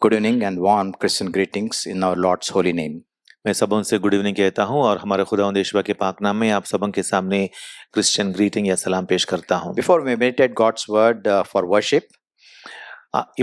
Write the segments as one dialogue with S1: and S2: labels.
S1: Good evening and warm Christian greetings in our Lord's holy name.
S2: मैं सबों से good evening कहता हूं और हमारे खुदावंद यीशु के पाक नाम में आप सबों के सामने क्रिश्चियन ग्रीटिंग या सलाम पेश करता हूं।
S1: Before we meditate God's word for worship,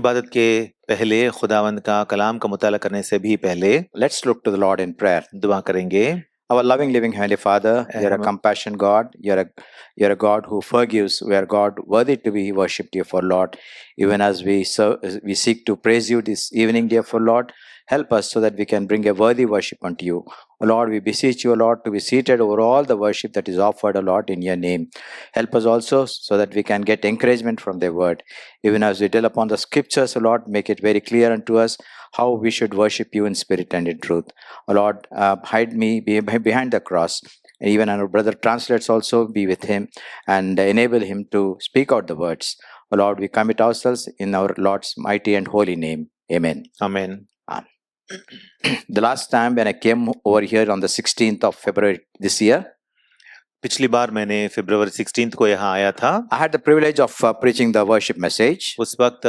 S2: इबादत के पहले खुदावंद का कलाम का मुताला करने से भी पहले
S1: let's look to the Lord in prayer.
S2: दुआ करेंगे।
S1: Our loving, living Heavenly Father, you're a compassionate God. You're a God who forgives. We are God worthy to be worshipped, dear for Lord. Even as we seek to praise you this evening, dear for Lord, help us so that we can bring a worthy worship unto you. O Lord, we beseech you, O Lord, to be seated over all the worship that is offered, O Lord, in your name. Help us also so that we can get encouragement from their word. Even as we dwell upon the scriptures, O Lord, make it very clear unto us how we should worship you in spirit and in truth. O Lord, hide me behind the cross. And even our brother translates also, be with him and enable him to speak out the words. O Lord, we commit ourselves in our Lord's mighty and holy name. Amen.
S2: Amen.
S1: The last time when I came over here on the 16th of February this year,
S2: पिछली बार मैंने फरवरी 16 को यहाँ आया था।
S1: I had the privilege of preaching the worship message.
S2: उस वक्त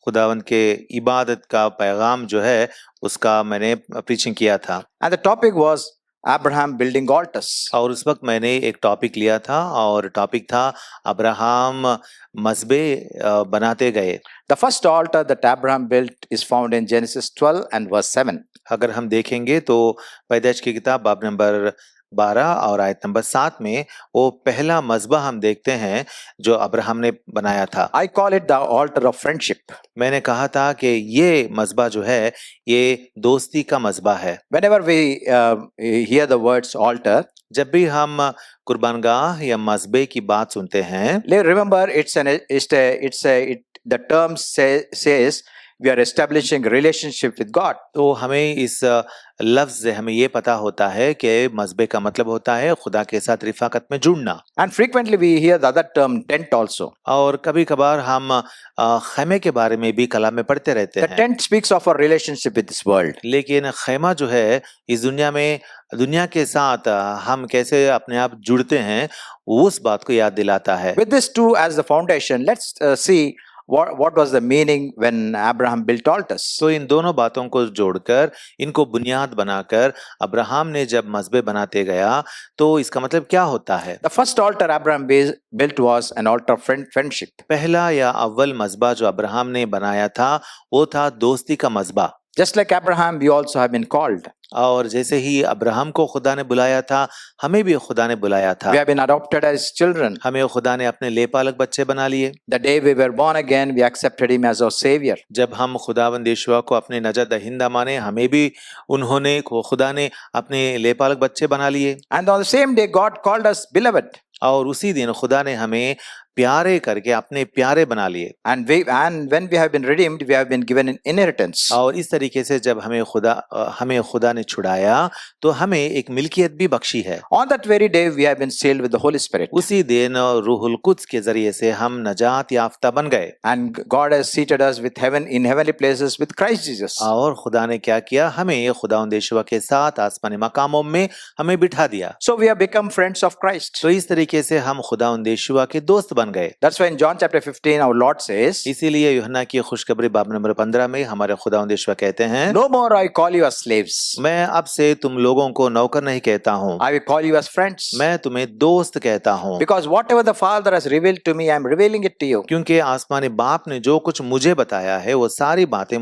S2: खुदावंद के इबादत का पैगाम जो है उसका मैंने प्रीचिंग किया था।
S1: And the topic was Abraham building altars.
S2: और उस वक्त मैंने एक टॉपिक लिया था और टॉपिक था अब्राहम मज़बे बनाते गए।
S1: The first altar that Abraham built is found in Genesis 12 and verse 7.
S2: अगर हम देखेंगे तो पैदाइश की किताब बाब नंबर 12 और आयत नंबर 7 में वो पहला मज़बा हम देखते हैं जो अब्राहम ने बनाया था।
S1: I call it the altar of friendship.
S2: मैंने कहा था कि ये मज़बा जो है ये दोस्ती का मज़बा है।
S1: Whenever we hear the words altar,
S2: जब भी हम कुर्बानगाह या मज़बे की बात सुनते हैं,
S1: remember the term says we are establishing a relationship with God.
S2: तो हमें इस लफ्ज से हमें ये पता होता है कि मज़बे का मतलब होता है खुदा के साथ रिफाकत में जुड़ना।
S1: And frequently we hear the other term tent also.
S2: और कभी कभार हम खैमे के बारे में भी कलाम में पढ़ते रहते हैं।
S1: The tent speaks of our relationship with this world.
S2: लेकिन खैमा जो है इस दुनिया में दुनिया के साथ हम कैसे अपने आप जुड़ते हैं उस बात को याद दिलाता है।
S1: With this too as the foundation, let's see what was the meaning when Abraham built altars.
S2: तो इन दोनों बातों को जोड़कर इनको बुनियाद बनाकर अब्राहम ने जब मज़बे बनाते गया तो इसका मतलब क्या होता है?
S1: The first altar Abraham built was an altar of friendship.
S2: पहला या अव्वल मज़बा जो अब्राहम ने बनाया था वो था दोस्ती का मज़बा।
S1: Just like Abraham, we also have been called.
S2: और जैसे ही अब्राहम को खुदा ने बुलाया था हमें भी खुदा ने बुलाया था।
S1: We have been adopted as children.
S2: हमें खुदा ने अपने लेपालक बच्चे बना लिए।
S1: The day we were born again, we accepted him as our savior.
S2: जब हम खुदावंद यीशु को अपने नजात दहिंदा माने हमें भी खुदा ने अपने लेपालक बच्चे बना लिए।
S1: And on the same day God called us beloved.
S2: और उसी दिन खुदा ने हमें प्यारे करके अपने प्यारे बना लिए।
S1: And when we have been redeemed, we have been given an inheritance.
S2: और इस तरीके से जब हमें खुदा ने छुड़ाया तो हमें एक मिल्कियत भी बख्शी है।
S1: On that very day we have been sealed with the Holy Spirit.
S2: उसी दिन रूहुल कुद्स के जरिए से हम नजात याफ्ता बन गए।
S1: And God has seated us with in heavenly places with Christ Jesus.
S2: और खुदा ने क्या किया? हमें खुदावंद यीशु के साथ आसमानी मकामों में हमें बिठा दिया।
S1: So we have become friends of Christ.
S2: तो इस तरीके से हम खुदावंद यीशु के दोस्त बन गए।
S1: That's why in John chapter 15 our Lord says,
S2: इसीलिए यूहन्ना की खुशखबरी बाब नंबर 15 में हमारे खुदावंद यीशु कहते हैं,
S1: No more I call you as slaves.
S2: मैं अब से तुम लोगों को नौकर नहीं कहता हूँ,
S1: I will call you as friends.
S2: मैं तुम्हें दोस्त कहता हूँ।
S1: Because whatever the Father has revealed to me, I am revealing it to you.
S2: क्योंकि आसमानी बाप ने जो कुछ मुझे बताया है वो सारी बातें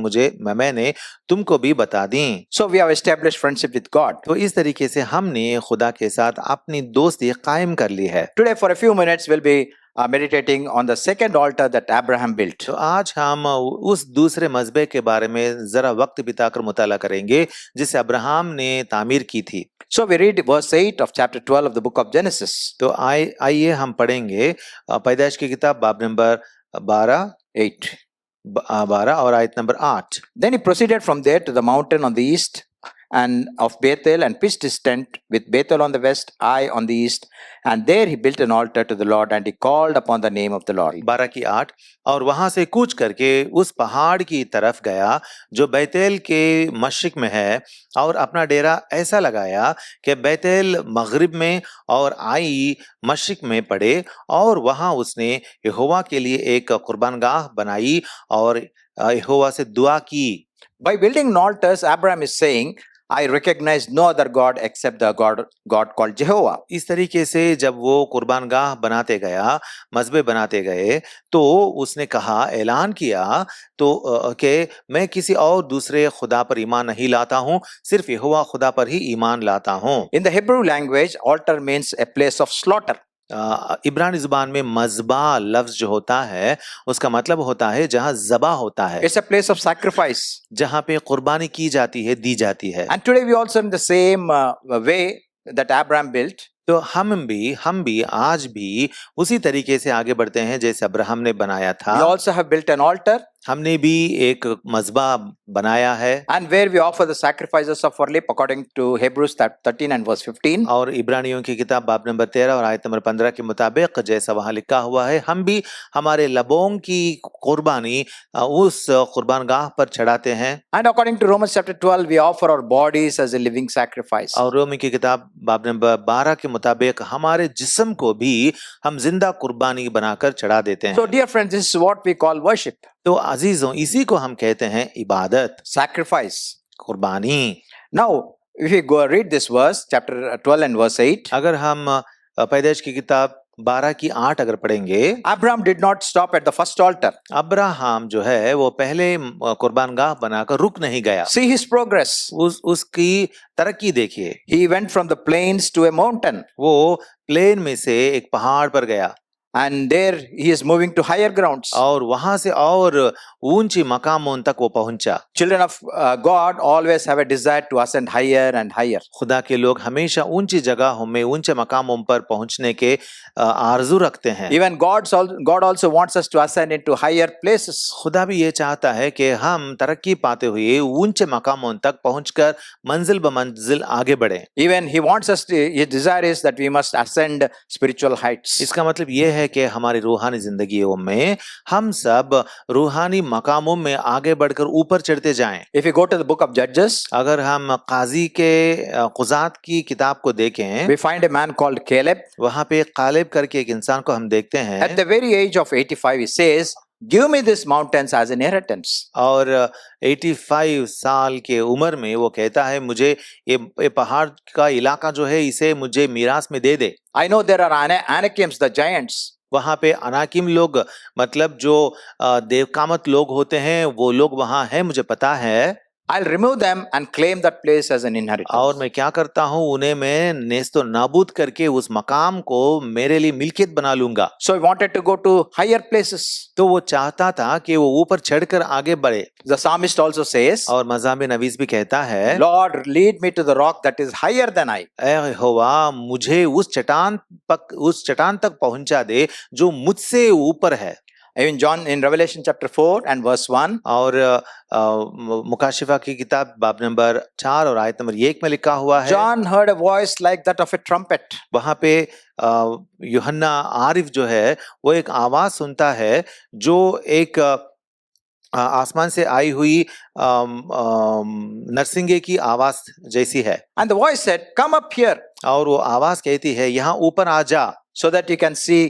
S2: मैंने तुमको भी बता दी।
S1: So we have established friendship with God.
S2: तो इस तरीके से हमने खुदा के साथ अपनी दोस्ती कायम कर ली है।
S1: Today for a few minutes we'll be meditating on the second altar that Abraham built.
S2: तो आज हम उस दूसरे मज़बे के बारे में जरा वक्त बिताकर मुताला करेंगे जिसे अब्राहम ने तामीर की थी।
S1: So we read verse 8 of chapter 12 of the book of Genesis.
S2: तो आइए हम पढ़ेंगे पैदाइश की किताब बाब नंबर 12 और आयत number 8।
S1: Then he proceeded from there to the mountain on the east and of Bethel and pitched his tent with Bethel on the west, Ai on the east, and there he built an altar to the Lord and he called upon the name of the Lord.
S2: 12 की 8। और वहां से कूच करके उस पहाड़ की तरफ गया जो बैतेल के मशरिक में है और अपना डेरा ऐसा लगाया कि बैतेल मगरिब में और आई मशरिक में पड़े और वहां उसने यहोवा के लिए एक कुर्बानगाह बनाई और यहोवा से दुआ की।
S1: By building altars, Abraham is saying, I recognize no other God except the God called Jehovah.
S2: इस तरीके से जब वो कुर्बान गाह बनाते गया, मज़बे बनाते गए, तो उसने कहा, ऐलान किया तो कि मैं किसी और दूसरे खुदा पर ईमान नहीं लाता हूँ, सिर्फ यहोवा खुदा पर ही ईमान लाता हूँ।
S1: In the Hebrew language, altar means a place of slaughter.
S2: इब्रानी जुबान में मज़बा लफ्ज जो होता है, उसका मतलब होता है जहाँ ज़बा होता है,
S1: It's a place of sacrifice.
S2: जहाँ पे कुर्बानी की जाती है, दी जाती है।
S1: And today we also in the same way that Abraham built.
S2: तो हम भी आज भी उसी तरीके से आगे बढ़ते हैं जैसे अब्राहम ने बनाया
S1: We
S2: था।
S1: also have built an altar,
S2: हमने भी एक मज़बा बनाया है,
S1: and where we offer the sacrifices of our lip according to Hebrews 13 and verse 15.
S2: और इब्रानियों की किताब बाब नंबर 13 और आयत नंबर 15 के मुताबिक जैसा वहां लिखा हुआ है, हम भी हमारे लबों की कुर्बानी उस कुर्बान गाह पर चढ़ाते हैं।
S1: And according to Romans chapter 12, we offer our bodies as a living sacrifice.
S2: और रोमी की किताब बाब नंबर 12 के मुताबिक हमारे जिस्म को भी हम जिंदा कुर्बानी बनाकर चढ़ा देते हैं।
S1: So dear friends, this is what we call worship,
S2: तो अजीजों, इसी को हम कहते हैं इबादत,
S1: sacrifice.
S2: कुर्बानी।
S1: Now, if we go read this verse, chapter 12 and verse 8,
S2: अगर हम पैदाइश की किताब 12 की 8 अगर पढ़ेंगे,
S1: Abraham did not stop at the first altar.
S2: Abraham जो है वो पहले कुर्बान गाह बनाकर रुक नहीं गया।
S1: See his progress.
S2: उसकी तरक्की देखिए,
S1: He went from the plains to a mountain,
S2: वो प्लेन में से एक पहाड़ पर गया
S1: and there he is moving to higher grounds.
S2: और वहां से और ऊंची मकामों तक वो पहुंचा।
S1: Children of God always have a desire to ascend higher and higher.
S2: खुदा के लोग हमेशा ऊंची जगहों में, ऊंचे मकामों पर पहुंचने के आरजू रखते हैं।
S1: Even God also wants us to ascend into higher places.
S2: खुदा भी ये चाहता है कि हम तरक्की पाते हुए ऊंचे मकामों तक पहुंचकर मंजिल ब मंजिल आगे बढ़ें।
S1: Even he wants us to, his desire is that we must ascend spiritual heights.
S2: इसका मतलब ये है कि हमारी रूहानी जिंदगियों में हम सब रूहानी मकामों में आगे बढ़कर ऊपर चढ़ते जाएं।
S1: If you go to the book of Judges,
S2: अगर हम काजी के कुज़ात की किताब को देखें,
S1: we find a man called Caleb.
S2: वहां पे कालेब करके एक इंसान को हम देखते
S1: At
S2: हैं
S1: the very age of 85, he says, "Give me these mountains as inheritance."
S2: और 85 साल के उम्र में वो कहता है, मुझे ये पहाड़ का इलाका जो है इसे मुझे मीरास में दे दे।
S1: I know there are Anakims, the giants.
S2: वहां पे अनाकिम लोग, मतलब जो देवकामत लोग होते हैं, वो लोग वहां हैं, मुझे पता है।
S1: I'll remove them and claim that place as an inheritance.
S2: और मैं क्या करता हूँ, उन्हें मैं नेस्तो नाबूद करके उस मकाम को मेरे लिए मिल्कियत बना लूंगा।
S1: So he wanted to go to higher places.
S2: तो वो चाहता था कि वो ऊपर चढ़कर आगे बढ़े।
S1: The psalmist also says,
S2: और मज़ामी नवीस भी कहता है,
S1: Lord, lead me to the rock that is higher than I.
S2: ऐ यहोवा, मुझे उस चट्टान तक पहुंचा दे जो मुझसे ऊपर है।
S1: Even John in Revelation chapter 4 and verse 1,
S2: और मुकाशिफा की किताब बाब नंबर 4 और आयत नंबर 1 में लिखा हुआ है,
S1: John heard a voice like that of a trumpet.
S2: वहां पे यूहन्ना आरिफ जो है वो एक आवाज सुनता है जो एक आसमान से आई हुई नरसिंगे की आवाज जैसी है।
S1: And the voice said, Come up here,
S2: और वो आवाज कहती है, यहाँ ऊपर आ जा,
S1: so that you can see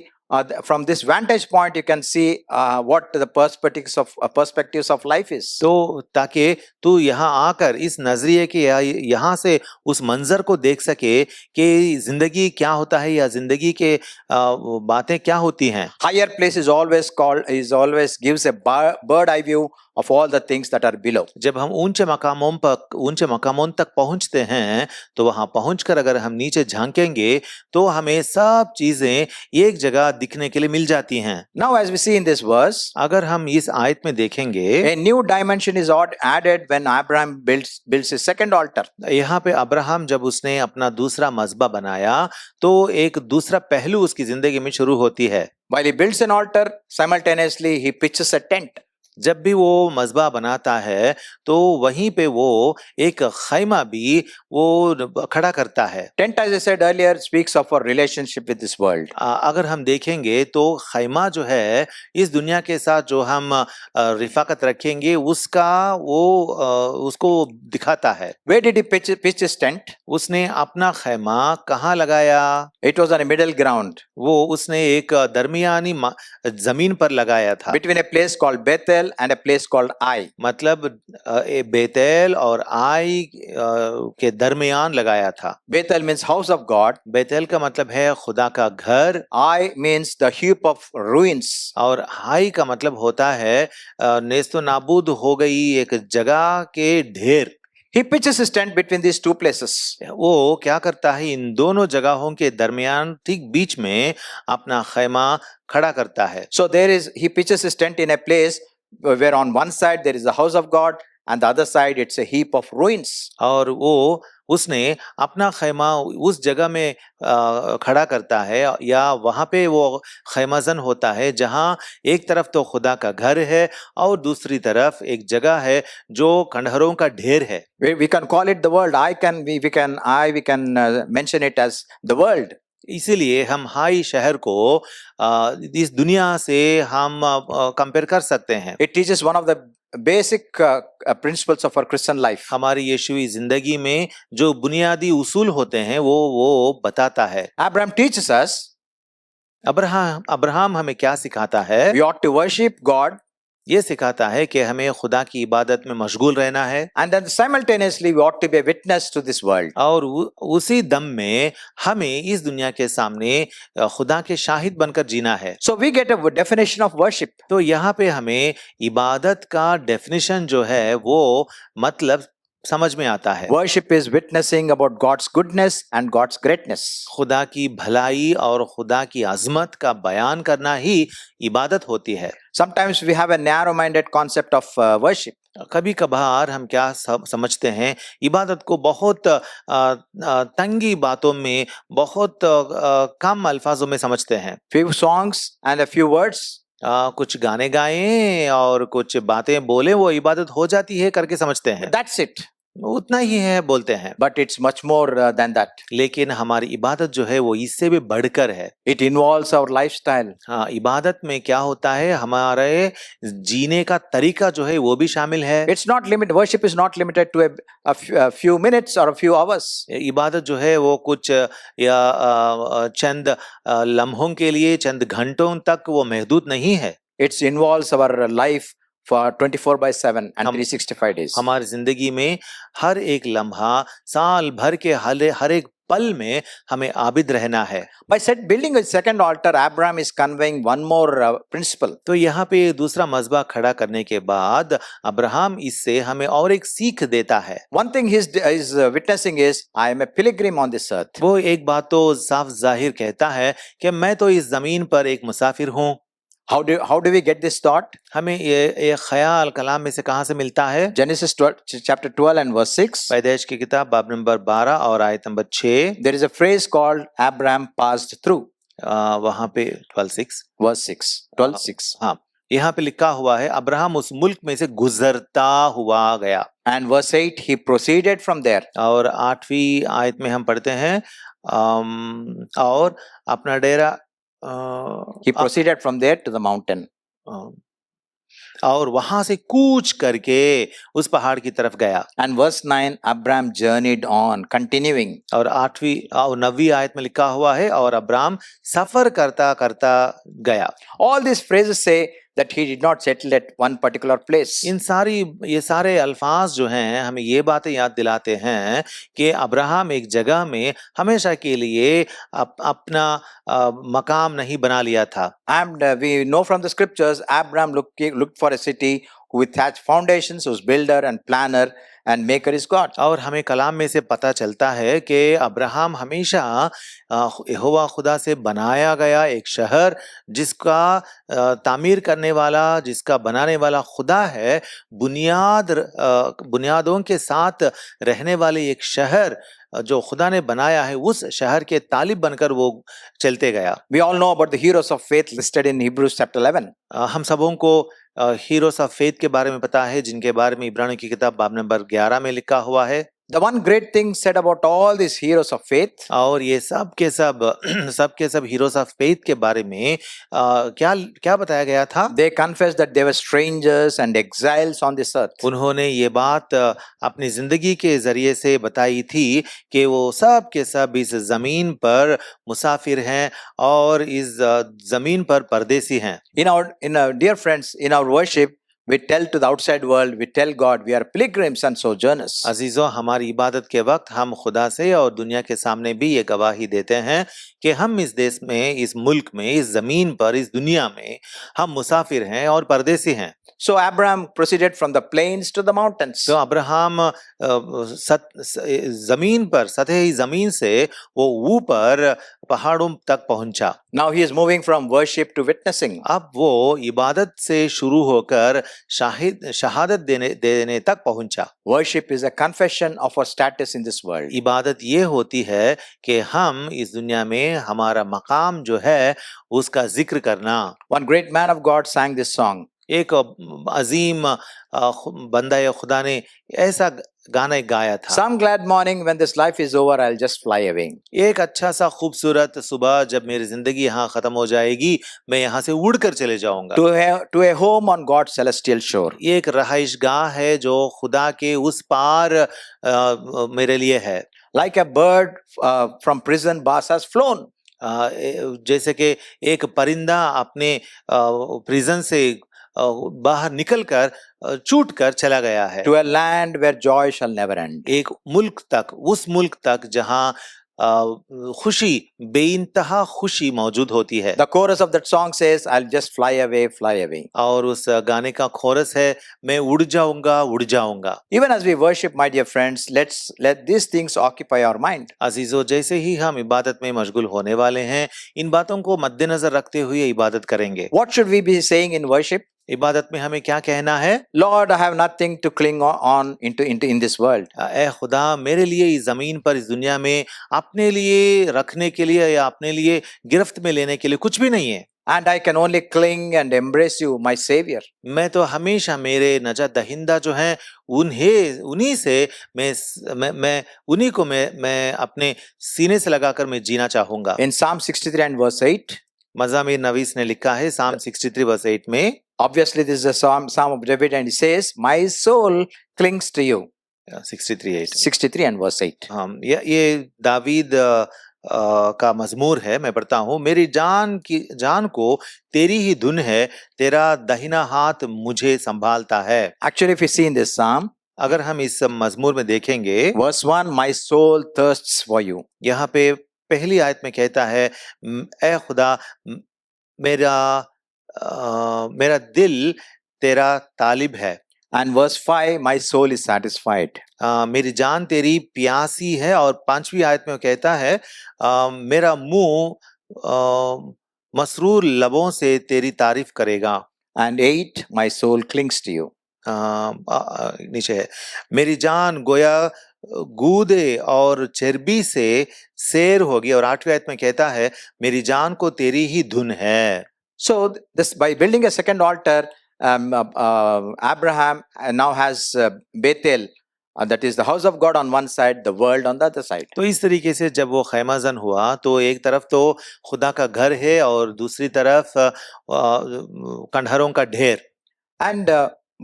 S1: from this vantage point, you can see what the perspectives of life is.
S2: तो ताकि तू यहाँ आकर इस नजरिए के यहाँ से उस मंजर को देख सके कि जिंदगी क्या होता है या जिंदगी के बातें क्या होती हैं।
S1: Higher place is always gives a bird eye view of all the things that are below.
S2: जब हम ऊंचे मकामों तक पहुंचते हैं, तो वहां पहुंचकर अगर हम नीचे झांकेंगे तो हमें सब चीजें एक जगह दिखने के लिए मिल जाती हैं।
S1: Now as we see in this verse,
S2: अगर हम इस आयत में देखेंगे,
S1: a new dimension is added when Abraham builds his second altar.
S2: यहाँ पे अब्राहम जब उसने अपना दूसरा मज़बा बनाया तो एक दूसरा पहलू उसकी जिंदगी में शुरू होती है।
S1: While he builds an altar, simultaneously he pitches a tent.
S2: जब भी वो मज़बा बनाता है तो वहीं पे वो एक खैमा भी वो खड़ा करता है।
S1: Tent, as I said earlier, speaks of our relationship with this world.
S2: अगर हम देखेंगे तो खैमा जो है इस दुनिया के साथ जो हम रिफाकत रखेंगे उसका उसको दिखाता है।
S1: Where did he pitch his tent?
S2: उसने अपना खैमा कहाँ लगाया?
S1: It was on a middle ground.
S2: वो उसने एक दरमियानी जमीन पर लगाया था।
S1: Between a place called Bethel Bethel and a place called Ai.
S2: मतलब बेतेल और आई के दरमियान लगाया था।
S1: Bethel means house of God.
S2: Bethel का मतलब है खुदा का घर,
S1: Ai means the heap of ruins.
S2: और हाई का मतलब होता है नेस्तो नाबूद हो गई एक जगह के ढेर।
S1: He pitches his tent between these two places.
S2: वो क्या करता है, इन दोनों जगहों के दरमियान ठीक बीच में अपना खैमा खड़ा करता है।
S1: So he pitches his tent in a place where on one side there is the house of God and the other side it's a heap of ruins.
S2: और वो उसने अपना खैमा उस जगह में खड़ा करता है, या वहां पे वो खैमाजन होता है जहां एक तरफ तो खुदा का घर है और दूसरी तरफ एक जगह है जो खंडहरों का ढेर है।
S1: We can call it the world. We can mention it as the world.
S2: इसीलिए हम हाई शहर को इस दुनिया से हम कंपेयर कर सकते हैं।
S1: It teaches one of the basic principles of our Christian life.
S2: हमारी यीशुई जिंदगी में जो बुनियादी उसूल होते हैं वो बताता है।
S1: Abraham teaches us
S2: अब्राहम हमें क्या सिखाता है?
S1: we ought to worship God,
S2: ये सिखाता है कि हमें खुदा की इबादत में मशगूल रहना है,
S1: and then simultaneously we ought to be a witness to this world.
S2: और उसी दम में हमें इस दुनिया के सामने खुदा के शाहिद बनकर जीना है।
S1: So we get a definition of worship.
S2: तो यहाँ पे हमें इबादत का डेफिनेशन जो है वो मतलब समझ में आता है।
S1: Worship is witnessing about God's goodness and God's greatness.
S2: खुदा की भलाई और खुदा की अजमत का बयान करना ही इबादत होती है।
S1: Sometimes we have a narrow-minded concept of worship.
S2: कभी कभार हम क्या समझते हैं, इबादत को बहुत तंगी बातों में, बहुत कम अल्फाजों में समझते हैं।
S1: Few songs and a few words.
S2: कुछ गाने गाएं और कुछ बातें बोले वो इबादत हो जाती है करके समझते हैं।
S1: That's it.
S2: उतना ही है बोलते हैं।
S1: But it's much more than that.
S2: लेकिन हमारी इबादत जो है वो इससे भी बढ़कर है।
S1: It involves our lifestyle.
S2: हाँ, इबादत में क्या होता है, हमारे जीने का तरीका जो है वो भी शामिल है।
S1: It's not limited. Worship is not limited to a few minutes or a few hours.
S2: इबादत जो है वो कुछ या चंद लम्हों के लिए, चंद घंटों तक वो महदूद नहीं है।
S1: It involves our life for 24/7 and 365 days.
S2: हमारी जिंदगी में हर एक लम्हा, साल भर के हर एक पल में हमें आबिद रहना है।
S1: By building a second altar, Abraham is conveying one more principle.
S2: तो यहाँ पे दूसरा मज़बा खड़ा करने के बाद अब्राहम इससे हमें और एक सीख देता है।
S1: One thing he is witnessing is, I am a pilgrim on this earth.
S2: वो एक बात तो साफ जाहिर कहता है कि मैं तो इस जमीन पर एक मुसाफिर हूँ।
S1: How do we get this thought?
S2: हमें ये ख्याल कलाम में से कहाँ से मिलता है?
S1: Genesis chapter 12 and verse 6.
S2: पैदाइश की किताब बाब नंबर 12 और आयत number 6।
S1: There is a phrase called Abraham passed through.
S2: वहाँ पे 12:6
S1: verse 6. 12:6.
S2: हाँ, यहाँ पे लिखा हुआ है अब्राहम उस मुल्क में से गुजरता हुआ गया।
S1: And verse 8, he proceeded from there.
S2: और 8वीं आयत में हम पढ़ते हैं और अपना डेरा
S1: He proceeded from there to the mountain.
S2: और वहां से कूच करके उस पहाड़ की तरफ गया।
S1: And verse 9, Abraham journeyed on, continuing.
S2: और 8वीं और 9वीं आयत में लिखा हुआ है और अब्राहम सफर करता करता गया।
S1: All these phrases say that he did not settle at one particular place.
S2: ये सारे अल्फाज जो हैं हमें ये बातें याद दिलाते हैं कि अब्राहम एक जगह में हमेशा के लिए अपना मकाम नहीं बना लिया था।
S1: And we know from the scriptures, Abraham looked for a city with thatched foundations, whose builder and planner and maker is God.
S2: और हमें कलाम में से पता चलता है कि अब्राहम हमेशा यहोवा खुदा से बनाया गया एक शहर, जिसका तामीर करने वाला, जिसका बनाने वाला खुदा है, बुनियादों के साथ रहने वाले एक शहर जो खुदा ने बनाया है, उस शहर के तालिब बनकर वो चलते गया।
S1: We all know about the heroes of faith listed in Hebrews chapter 11.
S2: हम सबों को हीरोज ऑफ फेथ के बारे में पता है, जिनके बारे में इब्रानियों की किताब बाब नंबर 11 में लिखा हुआ है।
S1: The one great thing said about all these heroes of faith,
S2: और ये सब के सब हीरोज ऑफ फेथ के बारे में क्या बताया गया था?
S1: they confessed that they were strangers and exiles on this earth.
S2: उन्होंने ये बात अपनी जिंदगी के जरिए से बताई थी कि वो सब के सब इस जमीन पर मुसाफिर हैं और इस जमीन पर परदेसी हैं।
S1: In our dear friends, in our worship, we tell to the outside world, we tell God, we are pilgrims and sojourners.
S2: अजीजों, हमारी इबादत के वक्त हम खुदा से और दुनिया के सामने भी ये गवाही देते हैं कि हम इस देश में, इस मुल्क में, इस जमीन पर, इस दुनिया में हम मुसाफिर हैं और परदेसी हैं।
S1: So Abraham proceeded from the plains to the mountains.
S2: तो अब्राहम जमीन पर, सतही जमीन से वो ऊपर पहाड़ों तक पहुंचा।
S1: Now he is moving from worship to witnessing.
S2: अब वो इबादत से शुरू होकर शहादत देने तक पहुंचा।
S1: Worship is a confession of our status in this world.
S2: इबादत ये होती है कि हम इस दुनिया में हमारा मकाम जो है उसका जिक्र करना।
S1: One great man of God sang this song.
S2: एक अजीम बंदा या खुदा ने ऐसा गाना गाया था।
S1: Some glad morning when this life is over, I'll just fly away.
S2: एक अच्छा सा खूबसूरत सुबह जब मेरी जिंदगी यहाँ खत्म हो जाएगी, मैं यहाँ से उड़कर चले जाऊंगा।
S1: To a home on God's celestial shore.
S2: ये एक रहाइशगाह है जो खुदा के उस पार मेरे लिए है।
S1: Like a bird from prison bars has flown.
S2: जैसे कि एक परिंदा अपने प्रिजन से बाहर निकलकर छूट कर चला गया है।
S1: To a land where joy shall never end.
S2: एक मुल्क तक, उस मुल्क तक जहां खुशी, बेइंतहा खुशी मौजूद होती है।
S1: The chorus of that song says, I'll just fly away, fly away.
S2: और उस गाने का कोरस है, मैं उड़ जाऊंगा, उड़ जाऊंगा।
S1: Even as we worship, my dear friends, let these things occupy our mind.
S2: अजीजों, जैसे ही हम इबादत में मशगूल होने वाले हैं, इन बातों को मद्देनजर रखते हुए इबादत करेंगे।
S1: What should we be saying in worship?
S2: इबादत में हमें क्या कहना है?
S1: Lord, I have nothing to cling on in this world.
S2: ए खुदा, मेरे लिए इस जमीन पर, इस दुनिया में अपने लिए रखने के लिए या अपने लिए गिरफ्त में लेने के लिए कुछ भी नहीं है।
S1: And I can only cling and embrace you, my Savior.
S2: मैं तो हमेशा मेरे नजात दहिंदा जो हैं उन्हीं से मैं उन्हीं को मैं अपने सीने से लगाकर मैं जीना चाहूंगा।
S1: In Psalm 63 and verse 8,
S2: मज़ामीर नवीस ने लिखा है Psalm 63 वर्स 8 में,
S1: obviously this is a psalm of David, and he says, my soul clings to you. 63 and verse 8.
S2: ये दावीद का मजमूर है। मैं पढ़ता हूँ, मेरी जान को तेरी ही धुन है, तेरा दाहिना हाथ मुझे संभालता है।
S1: Actually, if you see in this psalm,
S2: अगर हम इस मजमूर में देखेंगे,
S1: verse 1, my soul thirsts for you.
S2: यहाँ पे पहली आयत में कहता है, ए खुदा, मेरा दिल तेरा तालिब है।
S1: And verse 5, my soul is satisfied.
S2: मेरी जान तेरी प्यासी है। और 5वीं आयत में कहता है, मेरा मुंह मसरूर लबों से तेरी तारीफ करेगा।
S1: And 8, my soul clings to you.
S2: नीचे है, मेरी जान गोया गूदे और चर्बी से सैर होगी। और 8वीं आयत में कहता है, मेरी जान को तेरी ही धुन है।
S1: So this, by building a second altar, Abraham now has Bethel, that is the house of God on one side, the world on the other side.
S2: तो इस तरीके से जब वो खैमाजन हुआ तो एक तरफ तो खुदा का घर है और दूसरी तरफ कंडहरों का ढेर।
S1: And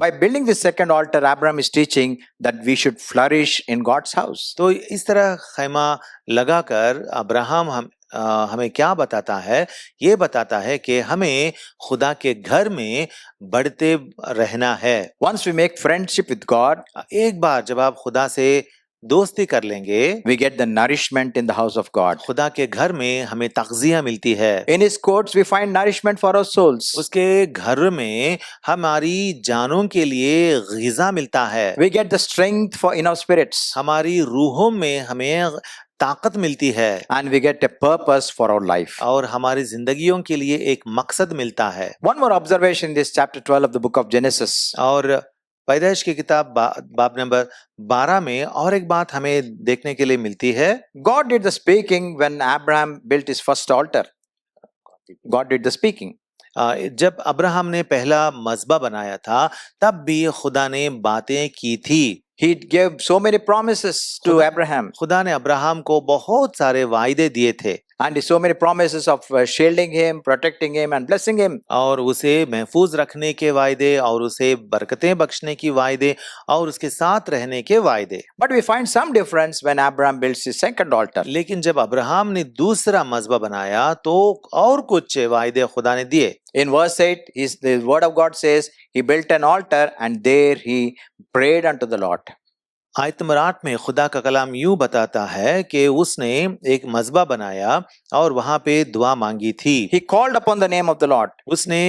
S1: by building this second altar, Abraham is teaching that we should flourish in God's house.
S2: तो इस तरह खैमा लगाकर अब्राहम हमें क्या बताता है? ये बताता है कि हमें खुदा के घर में बढ़ते रहना है।
S1: Once we make friendship with God,
S2: एक बार जब आप खुदा से दोस्ती कर लेंगे,
S1: we get the nourishment in the house of God.
S2: खुदा के घर में हमें तग़ज़िया मिलती है।
S1: In His courts we find nourishment for our souls.
S2: उसके घर में हमारी जानों के लिए ग़िज़ा मिलता है।
S1: We get the strength in our spirits.
S2: हमारी रूहों में हमें ताकत मिलती है।
S1: And we get a purpose for our life.
S2: और हमारी जिंदगियों के लिए एक मकसद मिलता है।
S1: One more observation in this chapter 12 of the book of Genesis.
S2: और पैदाइश की किताब बाब नंबर 12 में और एक बात हमें देखने के लिए मिलती है।
S1: God did the speaking when Abraham built his first altar. God did the speaking.
S2: जब अब्राहम ने पहला मज़बा बनाया था तब भी खुदा ने बातें की थी।
S1: He gave so many promises to Abraham.
S2: खुदा ने अब्राहम को बहुत सारे वायदे दिए थे।
S1: And so many promises of shielding him, protecting him, and blessing him.
S2: और उसे महफूज रखने के वायदे और उसे बरकतें बख्शने की वायदे और उसके साथ रहने के वायदे।
S1: But we find some difference when Abraham builds his second altar.
S2: लेकिन जब अब्राहम ने दूसरा मज़बा बनाया तो और कुछ वायदे खुदा ने दिए।
S1: In verse 8, the word of God says, he built an altar and there he prayed unto the Lord.
S2: आयत नंबर 8 में खुदा का कलाम यूं बताता है कि उसने एक मज़बा बनाया और वहां पे दुआ मांगी थी।
S1: He called upon the name of the Lord.
S2: उसने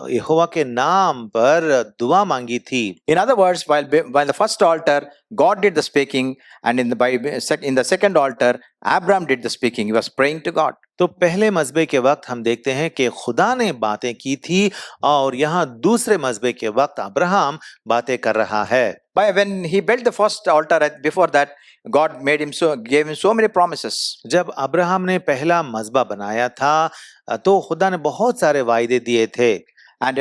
S2: यहोवा के नाम पर दुआ मांगी थी।
S1: In other words, while the first altar, God did the speaking, and in the second altar, Abraham did the speaking. He was praying to God.
S2: तो पहले मज़बे के वक्त हम देखते हैं कि खुदा ने बातें की थी और यहाँ दूसरे मज़बे के वक्त अब्राहम बातें कर रहा है।
S1: When he built the first altar, before that, God gave him so many promises.
S2: जब अब्राहम ने पहला मज़बा बनाया था तो खुदा ने बहुत सारे वायदे दिए थे।
S1: And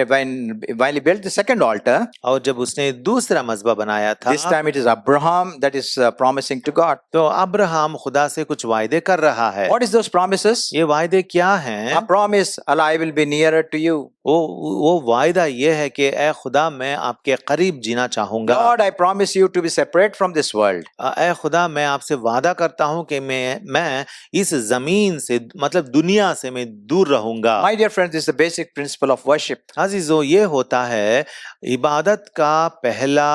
S1: while he built the second altar,
S2: और जब उसने दूसरा मज़बा बनाया था,
S1: this time it is Abraham that is promising to God.
S2: तो अब्राहम खुदा से कुछ वायदे कर रहा है।
S1: What is those promises?
S2: ये वायदे क्या हैं?
S1: A promise, Allah, I will be nearer to you.
S2: वो वायदा ये है कि ऐ खुदा मैं आपके करीब जीना चाहूंगा।
S1: God, I promise you to be separate from this world.
S2: ऐ खुदा मैं आपसे वादा करता हूँ कि मैं इस जमीन से मतलब दुनिया से मैं दूर रहूंगा।
S1: My dear friends, this is the basic principle of worship.
S2: अजीजों, ये होता है इबादत का पहला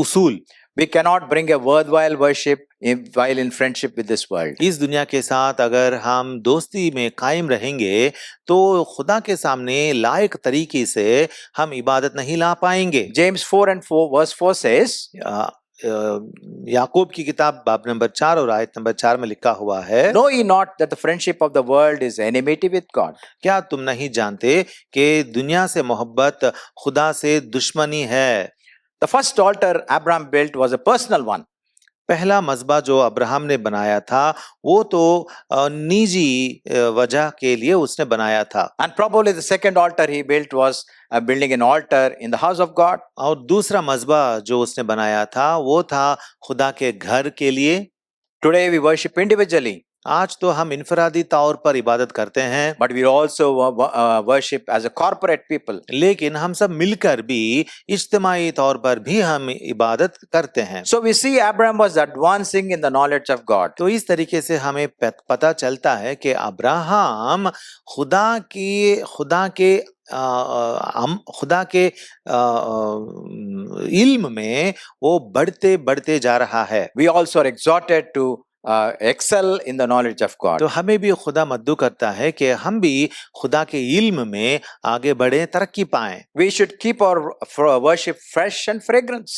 S2: उसूल।
S1: We cannot bring a worthwhile worship while in friendship with this world.
S2: इस दुनिया के साथ अगर हम दोस्ती में कायम रहेंगे तो खुदा के सामने लायक तरीके से हम इबादत नहीं ला पाएंगे।
S1: James 4:4 verse 4 says,
S2: याकूब की किताब बाब नंबर 4 और आयत नंबर 4 में लिखा हुआ है,
S1: Know ye not that the friendship of the world is enmity with God?
S2: क्या तुम नहीं जानते कि दुनिया से मोहब्बत खुदा से दुश्मनी है।
S1: The first altar Abraham built was a personal one.
S2: पहला मज़बा जो अब्राहम ने बनाया था वो तो निजी वजह के लिए उसने बनाया था।
S1: And probably the second altar he built was building an altar in the house of God.
S2: और दूसरा मज़बा जो उसने बनाया था वो था खुदा के घर के लिए।
S1: Today we worship individually.
S2: आज तो हम इनफरादी तौर पर इबादत करते हैं,
S1: but we also worship as a corporate people.
S2: लेकिन हम सब मिलकर भी इज्तिमाई तौर पर भी हम इबादत करते हैं।
S1: So we see Abraham was advancing in the knowledge of God.
S2: तो इस तरीके से हमें पता चलता है कि अब्राहम खुदा के इल्म में वो बढ़ते बढ़ते जा रहा है।
S1: We also are exhorted to excel in the knowledge of God.
S2: तो हमें भी खुदा मद्दू करता है कि हम भी खुदा के इल्म में आगे बढ़े, तरक्की पाएं।
S1: We should keep our worship fresh and fragrance.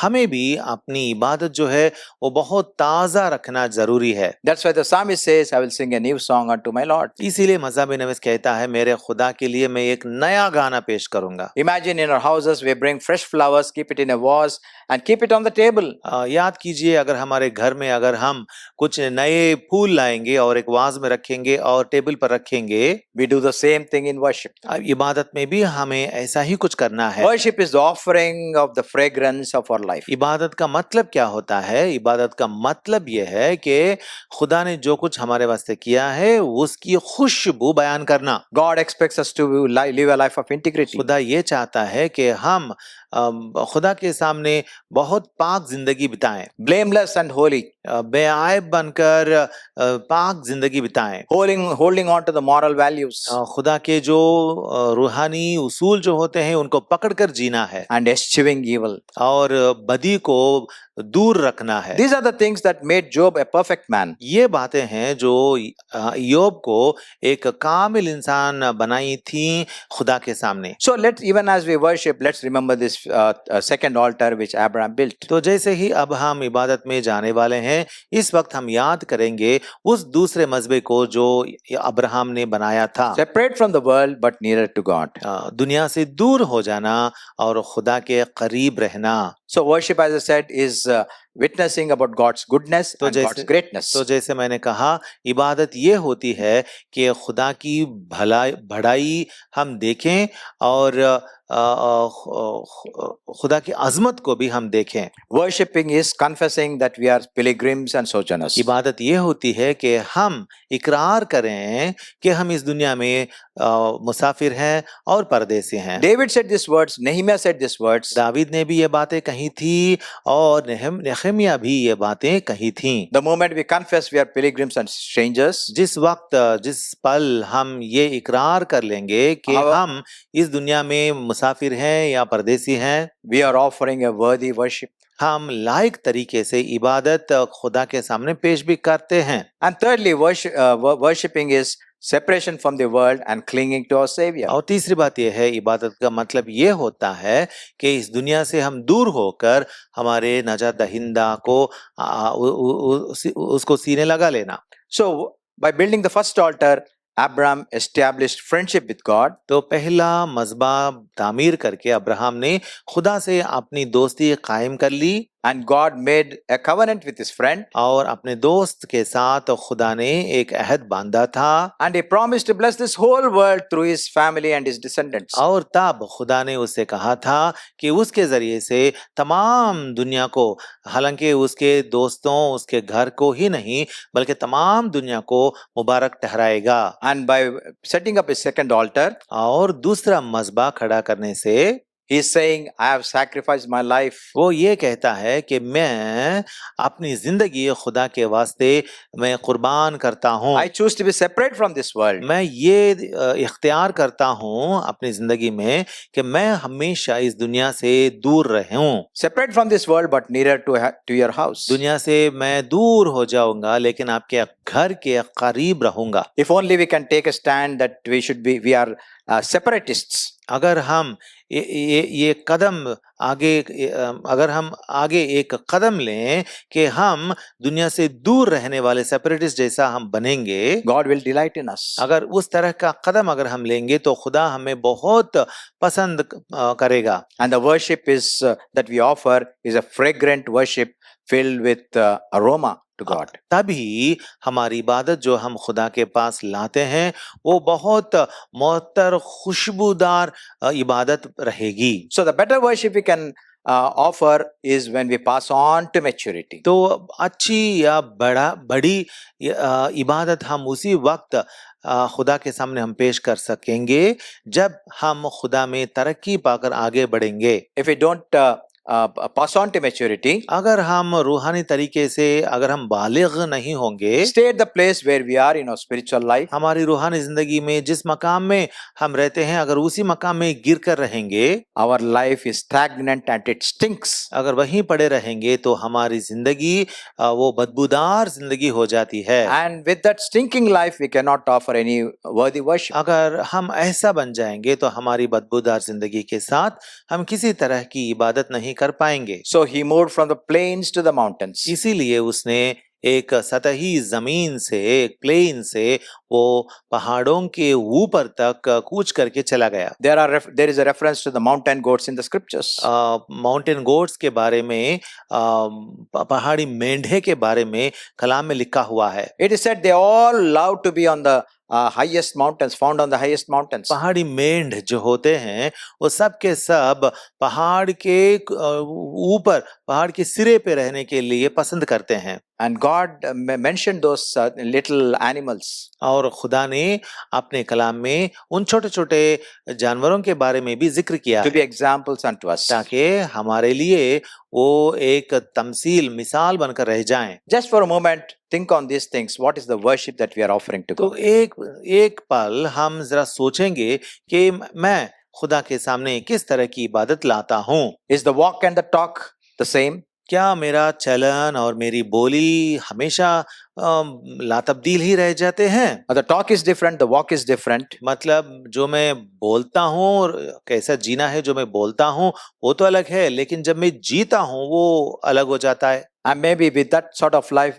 S2: हमें भी अपनी इबादत जो है वो बहुत ताज़ा रखना जरूरी है।
S1: That's why the psalmist says, I will sing a new song unto my Lord.
S2: इसीलिए मज़ाबी नवीस कहता है, मेरे खुदा के लिए मैं एक नया गाना पेश करूंगा।
S1: Imagine in our houses we bring fresh flowers, keep it in a vase and keep it on the table.
S2: याद कीजिए अगर हमारे घर में अगर हम कुछ नए फूल लाएंगे और एक वाज में रखेंगे और टेबल पर रखेंगे।
S1: We do the same thing in worship.
S2: इबादत में भी हमें ऐसा ही कुछ करना है।
S1: Worship is the offering of the fragrance of our life.
S2: इबादत का मतलब क्या होता है? इबादत का मतलब यह है कि खुदा ने जो कुछ हमारे वास्ते किया है उसकी खुशबू बयान करना।
S1: God expects us to live a life of integrity.
S2: खुदा ये चाहता है कि हम खुदा के सामने बहुत पाक जिंदगी बिताएं,
S1: blameless and holy,
S2: बेआइब बनकर पाक जिंदगी बिताएं,
S1: holding on to the moral values,
S2: खुदा के जो रूहानी उसूल जो होते हैं उनको पकड़कर जीना है,
S1: and eschewing evil,
S2: और बदी को दूर रखना है।
S1: These are the things that made Job a perfect man.
S2: ये बातें हैं जो ईयोब को एक कामिल इंसान बनाई थी खुदा के सामने।
S1: So even as we worship, let's remember this second altar which Abraham built.
S2: तो जैसे ही अब हम इबादत में जाने वाले हैं, इस वक्त हम याद करेंगे उस दूसरे मज़बे को जो अब्राहम ने बनाया था।
S1: Separate from the world but nearer to God.
S2: दुनिया से दूर हो जाना और खुदा के करीब रहना।
S1: So worship, as I said, is witnessing about God's goodness
S2: तो
S1: and God's
S2: जैसे
S1: greatness.
S2: तो जैसे मैंने कहा, इबादत ये होती है कि खुदा की बड़ाई हम देखें और खुदा की अजमत को भी हम देखें।
S1: Worshipping is confessing that we are pilgrims and sojourners.
S2: इबादत ये होती है कि हम इकरार करें कि हम इस दुनिया में मुसाफिर हैं और परदेसी हैं।
S1: David said these words, Nehemiah said these words.
S2: David ने भी ये बातें कही थी और नेहमिया भी ये बातें कही थी।
S1: The moment we confess we are pilgrims and strangers,
S2: जिस वक्त जिस पल हम ये इकरार कर लेंगे कि हम इस दुनिया में मुसाफिर हैं या परदेसी हैं,
S1: we are offering a worthy worship.
S2: हम लायक तरीके से इबादत खुदा के सामने पेश भी करते हैं।
S1: And thirdly, worshipping is separation from the world and clinging to our Savior.
S2: और तीसरी बात यह है, इबादत का मतलब ये होता है कि इस दुनिया से हम दूर होकर हमारे नजात दहिंदा को उसको सीने लगा लेना।
S1: So, by building the first altar, Abraham established friendship with God.
S2: तो पहला मज़बा तामीर करके अब्राहम ने खुदा से अपनी दोस्ती कायम कर ली।
S1: And God made a covenant with his friend.
S2: और अपने दोस्त के साथ खुदा ने एक अहद बांधा था।
S1: And he promised to bless this whole world through his family and his descendants.
S2: और तब खुदा ने उससे कहा था कि उसके जरिए से तमाम दुनिया को, हालांकि उसके दोस्तों उसके घर को ही नहीं बल्कि तमाम दुनिया को मुबारक ठहराएगा।
S1: And by setting up his second altar,
S2: और दूसरा मज़बा खड़ा करने से
S1: he is saying, I have sacrificed my life.
S2: वो ये कहता है कि मैं अपनी जिंदगी खुदा के वास्ते मैं कुर्बान करता हूँ।
S1: I choose to be separate from this world.
S2: मैं ये इख्तियार करता हूँ अपनी जिंदगी में कि मैं हमेशा इस दुनिया से दूर रहूं।
S1: Separate from this world but nearer to your house.
S2: दुनिया से मैं दूर हो जाऊंगा लेकिन आपके घर के करीब रहूंगा।
S1: If only we can take a stand that we are separatists.
S2: अगर हम ये कदम आगे, अगर हम आगे एक कदम लें कि हम दुनिया से दूर रहने वाले सेपरेटिस्ट जैसा हम बनेंगे,
S1: God will delight in us.
S2: अगर उस तरह का कदम अगर हम लेंगे तो खुदा हमें बहुत पसंद करेगा।
S1: And the worship is that we offer is a fragrant worship filled with aroma to God.
S2: तभी हमारी इबादत जो हम खुदा के पास लाते हैं वो बहुत मुअत्तर खुशबूदार इबादत रहेगी।
S1: So the better worship we can offer is when we pass on to maturity.
S2: तो अच्छी या बड़ी इबादत हम उसी वक्त खुदा के सामने हम पेश कर सकेंगे जब हम खुदा में तरक्की पाकर आगे बढ़ेंगे।
S1: If we don't pass on to maturity,
S2: अगर हम रूहानी तरीके से अगर हम बालिग नहीं होंगे,
S1: stay at the place where we are in our spiritual life,
S2: हमारी रूहानी जिंदगी में जिस मकाम में हम रहते हैं अगर उसी मकाम में गिर कर रहेंगे,
S1: our life is stagnant and it stinks.
S2: अगर वहीं पड़े रहेंगे तो हमारी जिंदगी वो बदबूदार जिंदगी हो जाती है।
S1: And with that stinking life we cannot offer any worthy worship.
S2: अगर हम ऐसा बन जाएंगे तो हमारी बदबूदार जिंदगी के साथ हम किसी तरह की इबादत नहीं कर पाएंगे।
S1: So he moved from the plains to the mountains.
S2: इसीलिए उसने एक सतही जमीन से, एक प्लेन से वो पहाड़ों के ऊपर तक कूच करके चला गया।
S1: There is a reference to the mountain goats in the scriptures.
S2: Mountain goats के बारे में, पहाड़ी मेंढे के बारे में कलाम में लिखा हुआ है।
S1: It is said they all love to be on the highest mountains, found on the highest mountains.
S2: पहाड़ी मेंढ जो होते हैं वो सब के सब पहाड़ के ऊपर, पहाड़ के सिरे पे रहने के लिए पसंद करते हैं।
S1: And God mentioned those little animals.
S2: और खुदा ने अपने कलाम में उन छोटे छोटे जानवरों के बारे में भी जिक्र किया
S1: to be examples unto us.
S2: ताकि हमारे लिए वो एक तमसील, मिसाल बनकर रह जाएं।
S1: Just for a moment, think on these things. What is the worship that we are offering to
S2: तो
S1: God?
S2: एक पल हम जरा सोचेंगे कि मैं खुदा के सामने किस तरह की इबादत लाता हूँ।
S1: Is the walk and the talk the same?
S2: क्या मेरा चलन और मेरी बोली हमेशा लातब्दील ही रह जाते हैं?
S1: The talk is different, the walk is different.
S2: मतलब जो मैं बोलता हूँ और कैसा जीना है जो मैं बोलता हूँ वो तो अलग है, लेकिन जब मैं जीता हूँ वो अलग हो जाता है।
S1: And maybe with that sort of life,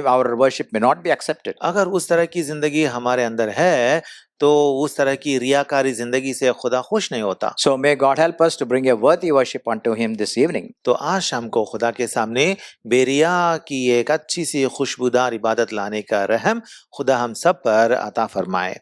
S1: our worship may not be accepted.
S2: अगर उस तरह की जिंदगी हमारे अंदर है तो उस तरह की रियाकारी जिंदगी से खुदा खुश नहीं होता।
S1: So may God help us to bring a worthy worship unto Him this evening.
S2: तो आज शाम को खुदा के सामने बेरिया की एक अच्छी सी खुशबूदार इबादत लाने का रहम खुदा हम सब पर अता फरमाए।